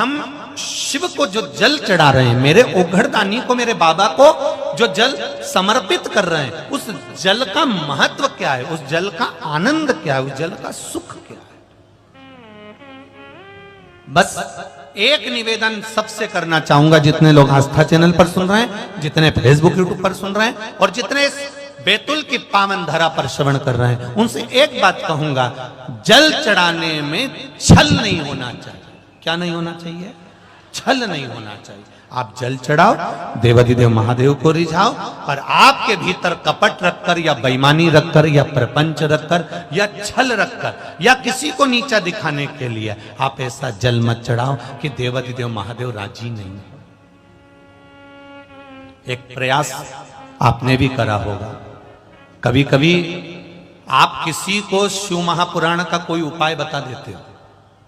हम शिव को जो जल चढ़ा रहे हैं, मेरे ओघड़दानी को, मेरे बाबा को जो जल समर्पित कर रहे हैं, उस जल का महत्व क्या है, उस जल का आनंद क्या है, उस जल का सुख क्या है। बस एक निवेदन सबसे करना चाहूंगा, जितने लोग आस्था चैनल पर सुन रहे हैं, जितने फेसबुक यूट्यूब पर सुन रहे हैं, और जितने इस बैतुल की पावन धरा पर श्रवण कर रहे हैं, उनसे एक बात कहूंगा, जल चढ़ाने में छल नहीं होना चाहिए। क्या नहीं होना चाहिए? छल नहीं होना चाहिए। आप जल चढ़ाओ, देवाधिदेव महादेव को रिझाओ, और आपके भीतर कपट रखकर या बेईमानी रखकर या प्रपंच रखकर या छल रखकर या किसी को नीचा दिखाने के लिए आप ऐसा जल मत चढ़ाओ कि देवाधिदेव महादेव राजी नहीं है। एक प्रयास आपने भी करा होगा। कभी कभी आप किसी को शिव महापुराण का कोई उपाय बता देते हो,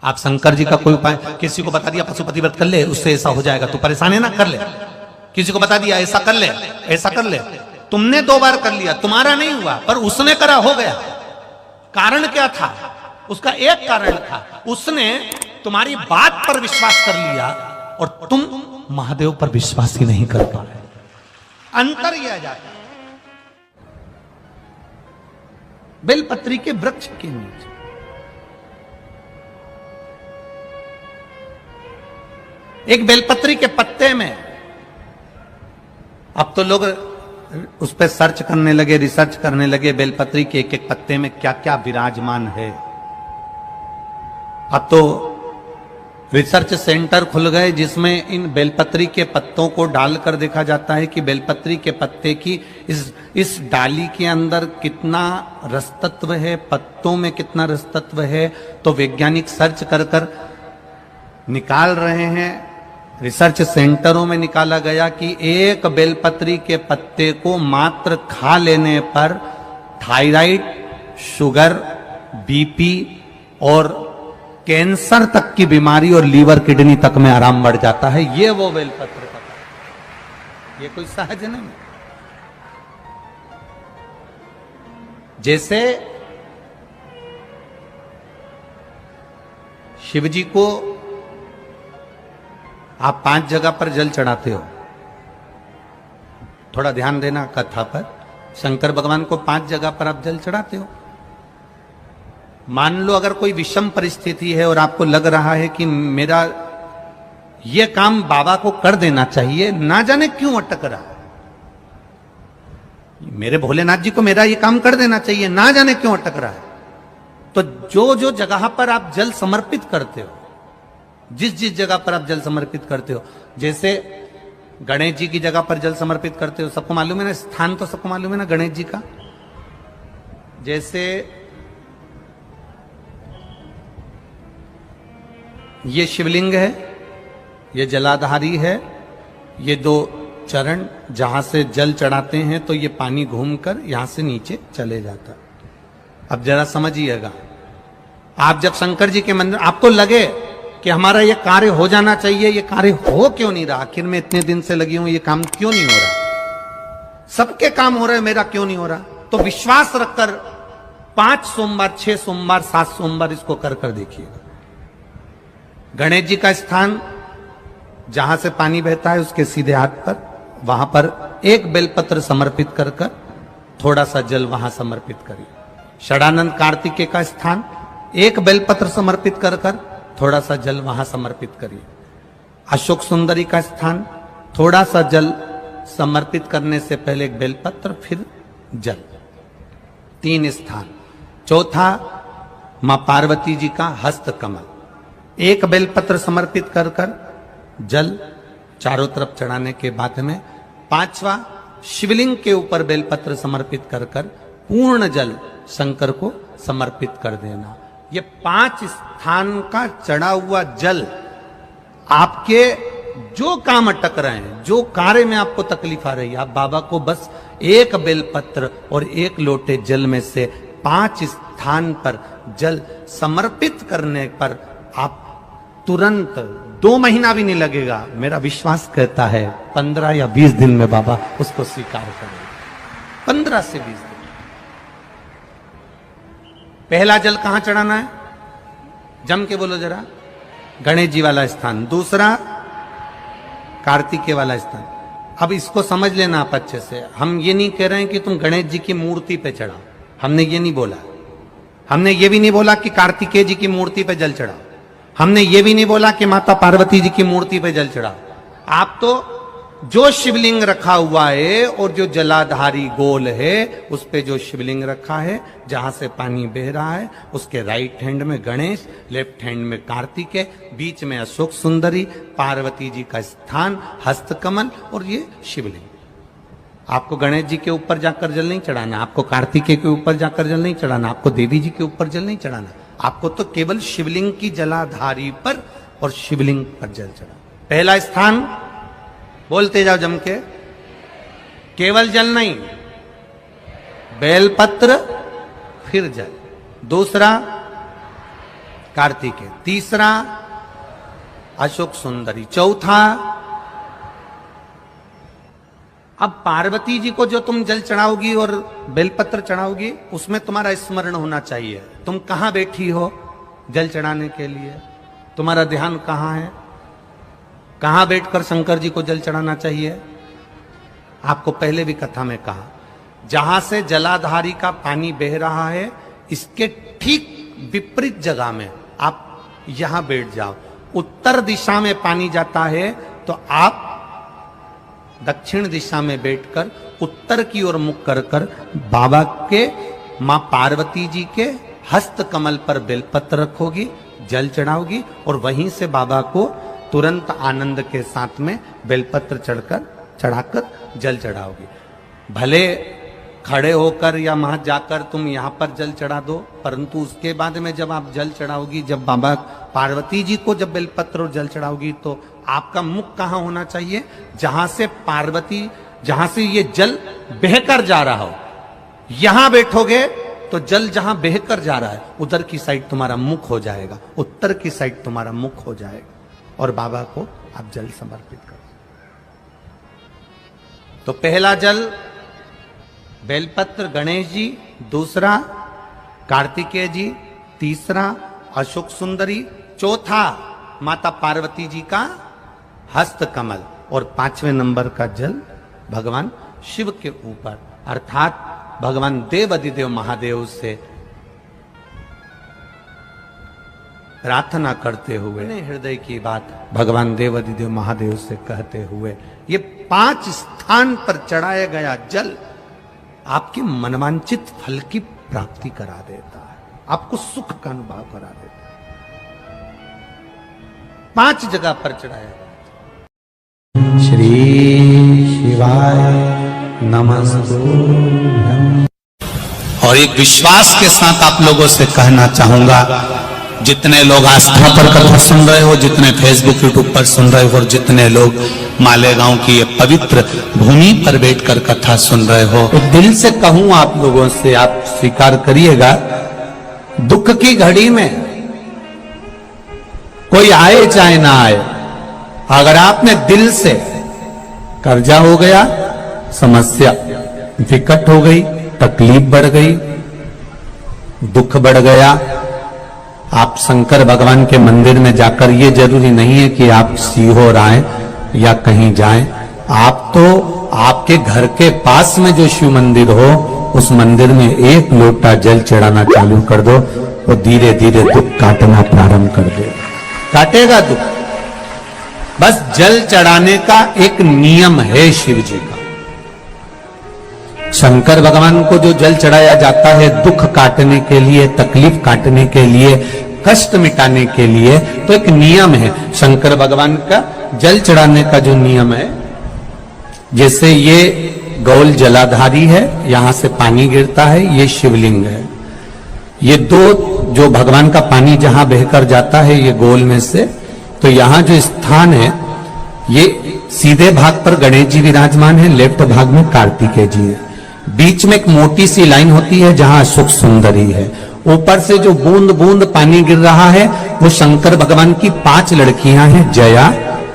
आप शंकर जी का कोई उपाय किसी को बता दिया, पशुपति व्रत कर ले, उससे ऐसा हो जाएगा, तू परेशान है ना, कर ले। किसी को बता दिया ऐसा कर ले, ऐसा कर ले, तुमने 2 बार कर लिया, तुम्हारा नहीं हुआ, पर उसने करा, हो गया। कारण क्या था? उसका एक कारण था, उसने तुम्हारी बात पर विश्वास कर लिया और तुम महादेव पर विश्वास ही नहीं कर पा रहे। अंतर यह जाता है। बेलपत्री के वृक्ष के नीचे एक बेलपत्री के पत्ते में, अब तो लोग उस पर सर्च करने लगे, रिसर्च करने लगे, बेलपत्री के एक एक पत्ते में क्या क्या विराजमान है। अब तो रिसर्च सेंटर खुल गए जिसमें इन बेलपत्री के पत्तों को डालकर देखा जाता है कि बेलपत्री के पत्ते की इस डाली के अंदर कितना रसतत्व है, पत्तों में कितना रसतत्व है। तो वैज्ञानिक सर्च कर कर निकाल रहे हैं। रिसर्च सेंटरों में निकाला गया कि एक बेलपत्री के पत्ते को मात्र खा लेने पर थायराइड, शुगर, बीपी और कैंसर तक की बीमारी और लीवर किडनी तक में आराम बढ़ जाता है। ये वो बेलपत्र का, ये कोई सहज नहीं। जैसे शिव जी को आप 5 जगह पर जल चढ़ाते हो, थोड़ा ध्यान देना कथा पर। शंकर भगवान को 5 जगह पर आप जल चढ़ाते हो। मान लो अगर कोई विषम परिस्थिति है और आपको लग रहा है कि मेरा ये काम बाबा को कर देना चाहिए, ना जाने क्यों अटक रहा है, मेरे भोलेनाथ जी को मेरा ये काम कर देना चाहिए, ना जाने क्यों अटक रहा है, तो जो जो जगह पर आप जल समर्पित करते हो, जिस जिस जगह पर आप जल समर्पित करते हो, जैसे गणेश जी की जगह पर जल समर्पित करते हो, सबको मालूम है ना, स्थान तो सबको मालूम है ना गणेश जी का। जैसे ये शिवलिंग है, ये जलाधारी है, ये 2 चरण जहां से जल चढ़ाते हैं तो ये पानी घूमकर यहां से नीचे चले जाता। अब जरा समझिएगा, आप जब शंकर जी के मंदिर, आपको लगे कि हमारा ये कार्य हो जाना चाहिए, ये कार्य हो क्यों नहीं रहा, आखिर में इतने दिन से लगी हूं, ये काम क्यों नहीं हो रहा, सबके काम हो रहे, मेरा क्यों नहीं हो रहा, तो विश्वास रखकर 5 सोमवार, 6 सोमवार, 7 सोमवार इसको कर कर देखिएगा। गणेश जी का स्थान जहां से पानी बहता है उसके सीधे हाथ पर, वहां पर एक बेलपत्र समर्पित कर कर थोड़ा सा जल वहां समर्पित करिए। षडानंद कार्तिकेय का स्थान, एक बेलपत्र समर्पित कर कर थोड़ा सा जल वहां समर्पित करिए। अशोक सुंदरी का स्थान, थोड़ा सा जल समर्पित करने से पहले एक बेलपत्र, फिर जल। 3 स्थान। चौथा, मां पार्वती जी का हस्त कमल, एक बेलपत्र समर्पित कर कर जल चारों तरफ चढ़ाने के बाद में 5वां, शिवलिंग के ऊपर बेलपत्र समर्पित कर कर पूर्ण जल शंकर को समर्पित कर देना। ये 5 स्थान का चढ़ा हुआ जल आपके जो काम अटक रहे हैं, जो कार्य में आपको तकलीफ आ रही है, आप बाबा को बस एक बेलपत्र और 1 लोटे जल में से 5 स्थान पर जल समर्पित करने पर आप तुरंत 2 महीना भी नहीं लगेगा, मेरा विश्वास कहता है 15 या 20 दिन में बाबा उसको स्वीकार करेंगे। 15 से 20 दिन। पहला जल कहां चढ़ाना है? जम के बोलो जरा। गणेश जी वाला स्थान, दूसरा कार्तिकेय वाला स्थान। अब इसको समझ लेना आप अच्छे से। हम ये नहीं कह रहे हैं कि तुम गणेश जी की मूर्ति पे चढ़ाओ, हमने ये नहीं बोला। हमने ये भी नहीं बोला कि कार्तिकेय जी की मूर्ति पे जल चढ़ाओ, हमने ये भी नहीं बोला कि माता पार्वती जी की मूर्ति पे जल चढ़ाओ। आप तो जो शिवलिंग रखा हुआ है और जो जलाधारी गोल है उस पे जो शिवलिंग रखा है, जहां से पानी बह रहा है, उसके राइट हैंड में गणेश, लेफ्ट हैंड में कार्तिकेय, बीच में अशोक सुंदरी, पार्वती जी का स्थान, हस्तकमल और ये शिवलिंग। आपको गणेश जी के ऊपर जाकर जल नहीं चढ़ाना, आपको कार्तिकेय के ऊपर जाकर जल नहीं चढ़ाना, आपको देवी जी के ऊपर जल नहीं चढ़ाना, आपको तो केवल शिवलिंग की जलाधारी पर और शिवलिंग पर जल चढ़ा। पहला स्थान बोलते जाओ जम के, केवल जल नहीं, बेलपत्र फिर जल। दूसरा कार्तिकेय, तीसरा अशोक सुंदरी, चौथा अब पार्वती जी को जो तुम जल चढ़ाओगी और बेलपत्र चढ़ाओगी उसमें तुम्हारा स्मरण होना चाहिए। तुम कहां बैठी हो जल चढ़ाने के लिए, तुम्हारा ध्यान कहां है, कहां बैठकर शंकर जी को जल चढ़ाना चाहिए। आपको पहले भी कथा में कहा, जहां से जलाधारी का पानी बह रहा है इसके ठीक विपरीत जगह में आप यहां बैठ जाओ। उत्तर दिशा में पानी जाता है तो आप दक्षिण दिशा में बैठकर उत्तर की ओर मुख कर कर बाबा के, मां पार्वती जी के हस्त कमल पर बेलपत्र रखोगी, जल चढ़ाओगी और वहीं से बाबा को तुरंत आनंद के साथ में बेलपत्र चढ़ाकर जल चढ़ाओगी। भले खड़े होकर या वहां जाकर तुम यहां पर जल चढ़ा दो, परंतु उसके बाद में जब आप जल चढ़ाओगी, जब बाबा पार्वती जी को जब बेलपत्र और जल चढ़ाओगी तो आपका मुख कहां होना चाहिए, जहां से पार्वती, जहां से ये जल बहकर जा रहा हो। यहां बैठोगे तो जल जहां बहकर जा रहा है उधर की साइड तुम्हारा मुख हो जाएगा, उत्तर की साइड तुम्हारा मुख हो जाएगा और बाबा को आप जल समर्पित करो। तो पहला जल बेलपत्र गणेश जी, दूसरा कार्तिकेय जी, तीसरा अशोक सुंदरी, चौथा माता पार्वती जी का हस्त कमल और पांचवें नंबर का जल भगवान शिव के ऊपर, अर्थात भगवान देवाधिदेव महादेव से प्रार्थना करते हुए, हृदय की बात भगवान देवाधिदेव महादेव से कहते हुए ये 5 स्थान पर चढ़ाया गया जल आपके मनवांचित फल की प्राप्ति करा देता है, आपको सुख का अनुभव करा देता है। 5 जगह पर चढ़ाया गया। श्री शिवाय नमस्तुभ्यं। और एक विश्वास के साथ आप लोगों से कहना चाहूंगा, जितने लोग आस्था पर कथा सुन रहे हो, जितने फेसबुक यूट्यूब पर सुन रहे हो और जितने लोग मालेगांव की ये पवित्र भूमि पर बैठकर कथा सुन रहे हो, तो दिल से कहूं आप लोगों से, आप स्वीकार करिएगा, दुख की घड़ी में कोई आए चाहे ना आए, अगर आपने दिल से, कर्जा हो गया, समस्या विकट हो गई, तकलीफ बढ़ गई, दुख बढ़ गया, आप शंकर भगवान के मंदिर में जाकर, ये जरूरी नहीं है कि आप सीहोर आए या कहीं जाएं, आप तो आपके घर के पास में जो शिव मंदिर हो उस मंदिर में एक लोटा जल चढ़ाना चालू कर दो और धीरे धीरे दुख काटना प्रारंभ कर दे, काटेगा दुख। बस जल चढ़ाने का एक नियम है शिव जी का। शंकर भगवान को जो जल चढ़ाया जाता है दुख काटने के लिए, तकलीफ काटने के लिए, कष्ट मिटाने के लिए, तो एक नियम है शंकर भगवान का जल चढ़ाने का जो नियम है। जैसे ये गोल जलाधारी है, यहां से पानी गिरता है, ये शिवलिंग है, ये दो जो भगवान का पानी जहां बहकर जाता है ये गोल में से, तो यहां जो स्थान है ये सीधे भाग पर गणेश जी विराजमान है, लेफ्ट भाग में कार्तिकेय जी है, बीच में एक मोटी सी लाइन होती है जहां अशोक सुंदरी है, ऊपर से जो बूंद बूंद पानी गिर रहा है वो शंकर भगवान की 5 लड़कियां हैं, जया,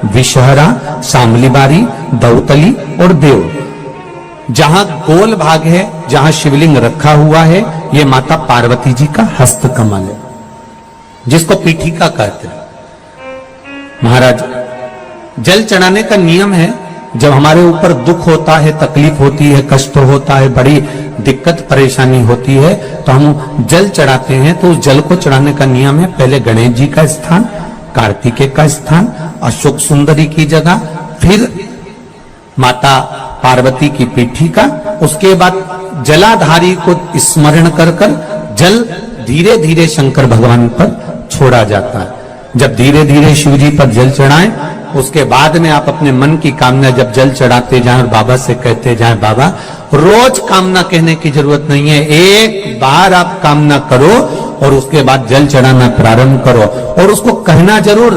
विषहरा, शामलीबारी, दौतली और देव। जहां गोल भाग है, जहां शिवलिंग रखा हुआ है, ये माता पार्वती जी का हस्त कमल है, जिसको पीठिका कहते हैं। महाराज, जल चढ़ाने का नियम है, जब हमारे ऊपर दुख होता है, तकलीफ होती है, कष्ट होता है, बड़ी दिक्कत परेशानी होती है, तो हम जल चढ़ाते हैं। तो उस जल को चढ़ाने का नियम है, पहले गणेश जी का स्थान, कार्तिकेय का स्थान, अशोक सुंदरी की जगह, फिर माता पार्वती की पीठी का, उसके बाद जलाधारी को स्मरण कर कर जल धीरे धीरे शंकर भगवान पर छोड़ा जाता है। जब धीरे धीरे शिव जी पर जल चढ़ाएं, उसके बाद में आप अपने मन की कामना जब जल चढ़ाते जाएं और बाबा से कहते जाएं, बाबा रोज कामना कहने की जरूरत नहीं है, एक बार आप कामना करो और उसके बाद जल चढ़ाना प्रारंभ करो। और उसको कहना जरूर,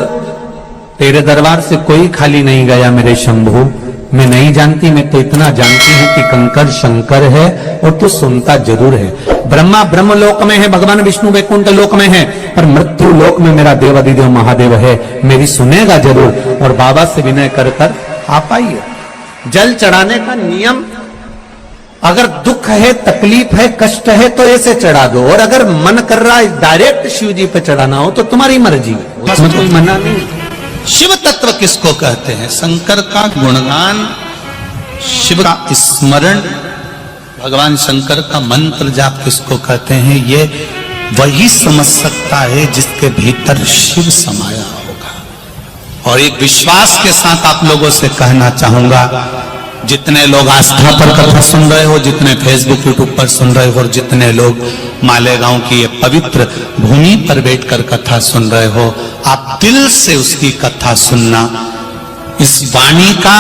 तेरे दरबार से कोई खाली नहीं गया मेरे शंभू, मैं नहीं जानती, मैं तो इतना जानती हूं कि कंकर शंकर है और तू सुनता जरूर है। ब्रह्मा ब्रह्म लोक में है, भगवान विष्णु वैकुंठ लोक में है, पर मृत्यु लोक में मेरा देवाधिदेव महादेव है, मेरी सुनेगा जरूर। और बाबा से विनय कर कर आप आइए। जल चढ़ाने का नियम, अगर दुख है, तकलीफ है, कष्ट है तो ऐसे चढ़ा दो, और अगर मन कर रहा है डायरेक्ट शिव जी पे चढ़ाना हो तो तुम्हारी मर्जी, उसमें कोई मना नहीं। शिव तत्व किसको कहते हैं? शंकर का गुणगान, शिव का स्मरण, भगवान शंकर का मंत्र जाप किसको कहते हैं? ये वही समझ सकता है जिसके भीतर शिव समाया होगा। और एक विश्वास के साथ आप लोगों से कहना चाहूंगा, जितने लोग आस्था पर कथा सुन रहे हो, जितने फेसबुक यूट्यूब पर सुन रहे हो, और जितने लोग मालेगांव की ये पवित्र भूमि पर बैठकर कथा सुन रहे हो, आप दिल से उसकी कथा सुनना। इस वाणी का,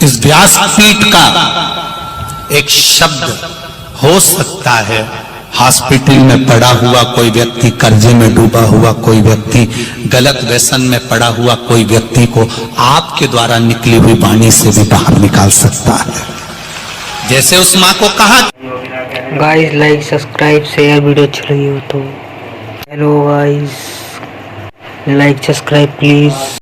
इस व्यासपीठ का एक शब्द हो सकता है हॉस्पिटल में पड़ा हुआ कोई व्यक्ति, कर्जे में डूबा हुआ कोई व्यक्ति, गलत व्यसन में पड़ा हुआ कोई व्यक्ति को आपके द्वारा निकली हुई वाणी से भी बाहर निकाल सकता है। जैसे उस माँ को कहा, guys like subscribe share, video अच्छी लगी हो तो hello guys like subscribe please.